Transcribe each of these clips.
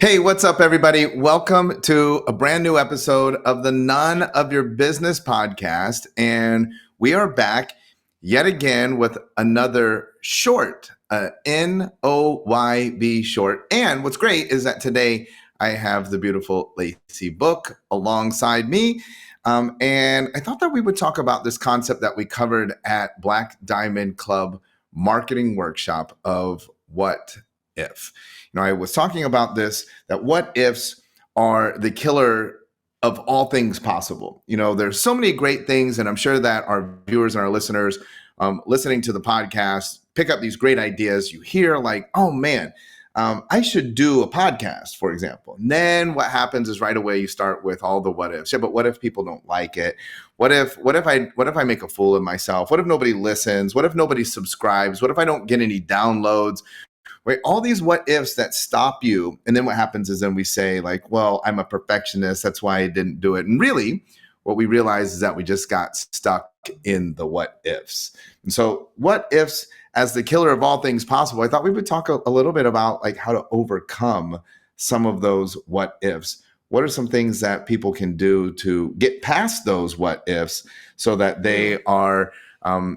Hey, what's up, everybody? Welcome to a brand new episode of the None of Your Business podcast. And we are back yet again with another short, NOYB short. And what's great is that today I have the beautiful Lacey Book alongside me. And I thought that we would talk about this concept that we covered at Black Diamond Club Marketing Workshop of what if. I was talking about this, that what ifs are the killer of all things possible. There's so many great things, and I'm sure that our viewers and our listeners listening to the podcast pick up these great ideas. You hear like, oh man, I should do a podcast, for example. And then what happens is right away you start with all the what ifs. Yeah, but what if people don't like it? What if I make a fool of myself? What if nobody listens? What if nobody subscribes? What if I don't get any downloads? Right? All these what ifs that stop you. And then what happens is then we say like, well, I'm a perfectionist. That's why I didn't do it. And really what we realize is that we just got stuck in the what ifs. And so what ifs as the killer of all things possible, I thought we would talk a little bit about like how to overcome some of those what ifs. What are some things that people can do to get past those what ifs so that they are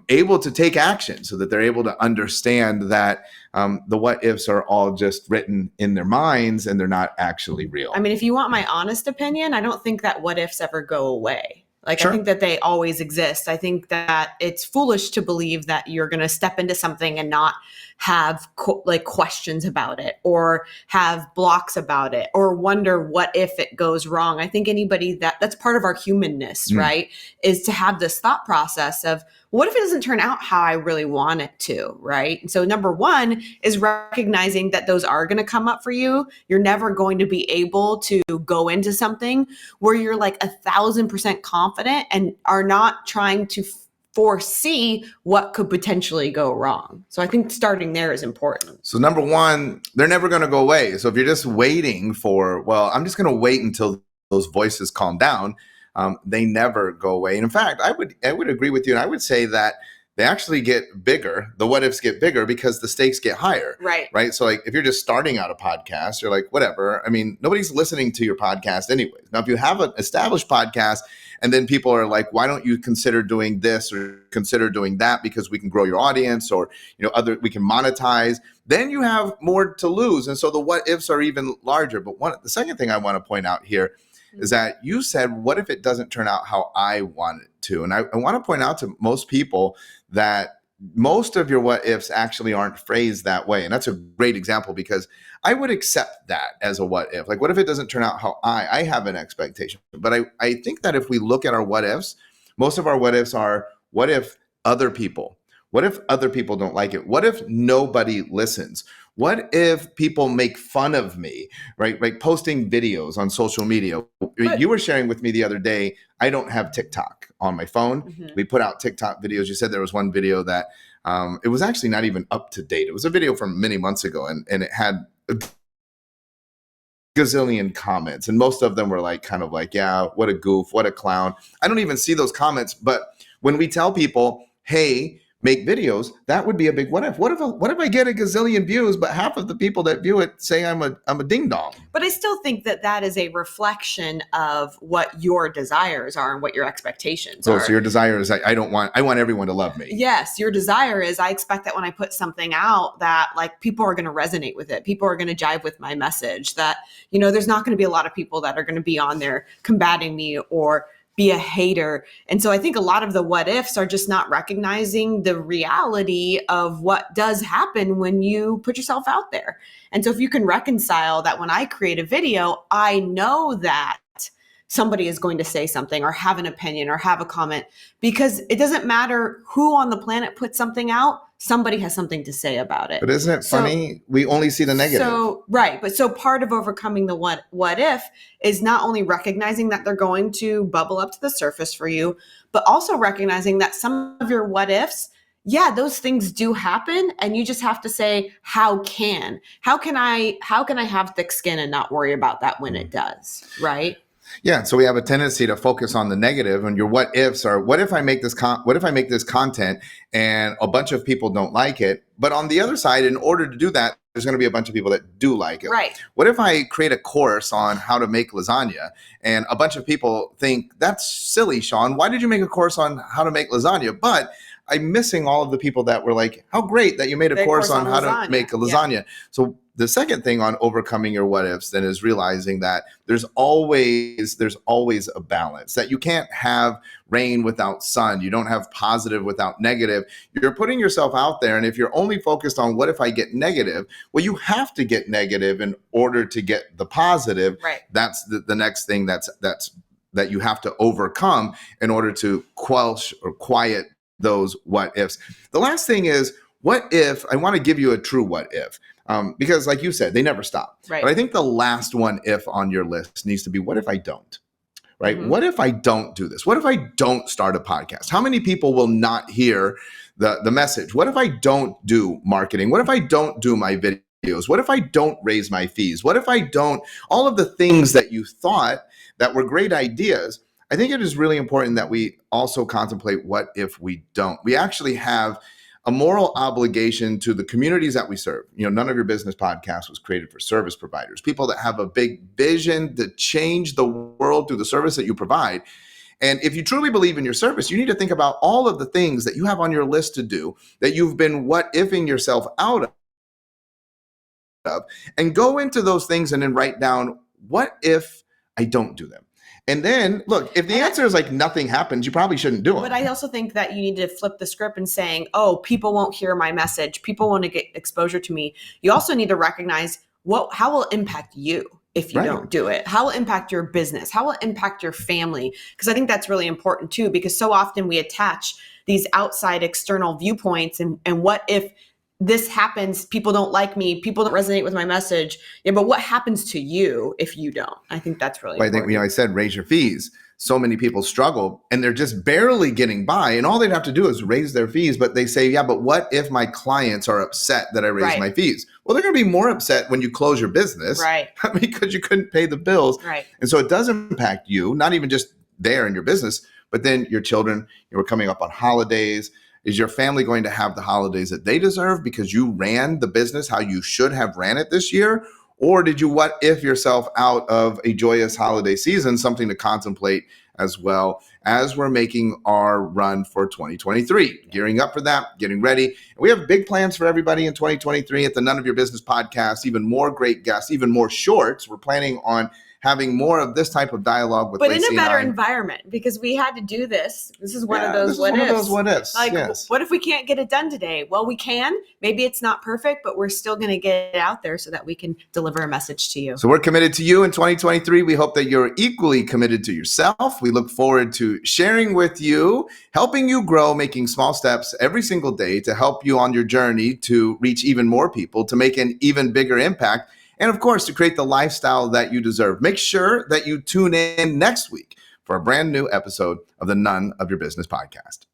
able to take action, so that they're able to understand that the what ifs are all just written in their minds and they're not actually real. I mean, if you want my honest opinion, I don't think that what ifs ever go away. Sure. I think that they always exist. I think that it's foolish to believe that you're going to step into something and not have questions about it or have blocks about it or wonder what if it goes wrong. I think anybody that's part of our humanness, right, is to have this thought process of what if it doesn't turn out how I really want it to, right? And so number one is recognizing that those are going to come up for you. You're never going to be able to go into something where you're like 1,000% confident and are not trying to foresee what could potentially go wrong. So I think starting there is important. So number one, they're never going to go away. So if you're just waiting for, well, I'm just going to wait until those voices calm down, they never go away. And in fact, I would agree with you. And I would say that they actually get bigger. The what ifs get bigger because the stakes get higher. Right. So like if you're just starting out a podcast, you're like, whatever. I mean, nobody's listening to your podcast anyways. Now, if you have an established podcast and then people are like, why don't you consider doing this or consider doing that because we can grow your audience or, we can monetize, then you have more to lose. And so the what ifs are even larger. But the second thing I want to point out here is that you said, what if it doesn't turn out how I want it to? And I want to point out to most people that most of your what ifs actually aren't phrased that way. And that's a great example because I would accept that as a what if. Like, what if it doesn't turn out how I have an expectation? But I think that if we look at our what ifs, most of our what ifs are, what if other people don't like it? What if nobody listens? What if people make fun of me, right? Like posting videos on social media. You were sharing with me the other day, I don't have TikTok on my phone. Mm-hmm. We put out TikTok videos. You said there was one video that it was actually not even up to date. It was a video from many months ago and it had a gazillion comments. And most of them were like, kind of like, yeah, what a goof, what a clown. I don't even see those comments. But when we tell people, hey, make videos, that would be a big what if. What if I get a gazillion views, but half of the people that view it say I'm a ding dong? But I still think that is a reflection of what your desires are and what your expectations are. So your desire is I want everyone to love me. Yes, your desire is I expect that when I put something out that like people are going to resonate with it. People are going to jive with my message. That there's not going to be a lot of people that are going to be on there combating me or be a hater. And so I think a lot of the what ifs are just not recognizing the reality of what does happen when you put yourself out there. And so if you can reconcile that when I create a video, I know that somebody is going to say something or have an opinion or have a comment, because it doesn't matter who on the planet puts something out, somebody has something to say about it. But isn't it funny? We only see the negative. So part of overcoming the what if is not only recognizing that they're going to bubble up to the surface for you, but also recognizing that some of your what ifs, yeah, those things do happen. And you just have to say, how can I have thick skin and not worry about that when it does, right? Yeah, so we have a tendency to focus on the negative, and your what ifs are, what if I make this content and a bunch of people don't like it? But on the other side, in order to do that, there's going to be a bunch of people that do like it. Right. What if I create a course on how to make lasagna and a bunch of people think that's silly, Shawn? Why did you make a course on how to make lasagna? But I'm missing all of the people that were like, how great that you made a course on how to make a lasagna. Yeah. So the second thing on overcoming your what ifs then is realizing that there's always a balance, that you can't have rain without sun. You don't have positive without negative. You're putting yourself out there. And if you're only focused on what if I get negative, well, you have to get negative in order to get the positive. Right. That's the next thing that you have to overcome in order to quelch or quiet those what ifs. The last thing is, what if, I want to give you a true what if, because like you said, they never stop. Right. But I think the last one if on your list needs to be, what if I don't? Right? Mm-hmm. What if I don't do this? What if I don't start a podcast? How many people will not hear the message? What if I don't do marketing? What if I don't do my videos? What if I don't raise my fees? What if I don't, all of the things that you thought that were great ideas? I think it is really important that we also contemplate what if we don't. We actually have a moral obligation to the communities that we serve. You know, None of Your Business podcast was created for service providers, people that have a big vision to change the world through the service that you provide. And if you truly believe in your service, you need to think about all of the things that you have on your list to do that you've been what-ifing yourself out of, and go into those things and then write down, what if I don't do them? And then, look, if the answer is like nothing happens, you probably shouldn't do it. But I also think that you need to flip the script and saying, oh, people won't hear my message. People want to get exposure to me. You also need to recognize how will it impact you if you don't do it? How will it impact your business? How will it impact your family? Because I think that's really important too, because so often we attach these outside external viewpoints and what if this happens, people don't like me, people don't resonate with my message. Yeah, but what happens to you if you don't? I think that's really important. I think, I said raise your fees. So many people struggle and they're just barely getting by, and all they'd have to do is raise their fees. But they say, yeah, but what if my clients are upset that I raise my fees? Well, they're going to be more upset when you close your business, right? Because you couldn't pay the bills. Right. And so it does impact you, not even just there in your business, but then your children. We're coming up on holidays. Is your family going to have the holidays that they deserve because you ran the business how you should have ran it this year? Or did you what if yourself out of a joyous holiday season? Something to contemplate as well as we're making our run for 2023. Gearing up for that, getting ready. And we have big plans for everybody in 2023 at the None of Your Business podcast, even more great guests, even more shorts. We're planning on having more of this type of dialogue with Lacey, but in a better environment, because we had to do this. This is one of those what ifs. Like, what if we can't get it done today? Well, we can. Maybe it's not perfect, but we're still going to get it out there so that we can deliver a message to you. So we're committed to you in 2023. We hope that you're equally committed to yourself. We look forward to sharing with you, helping you grow, making small steps every single day to help you on your journey to reach even more people, to make an even bigger impact, and of course, to create the lifestyle that you deserve. Make sure that you tune in next week for a brand new episode of the None of Your Business podcast.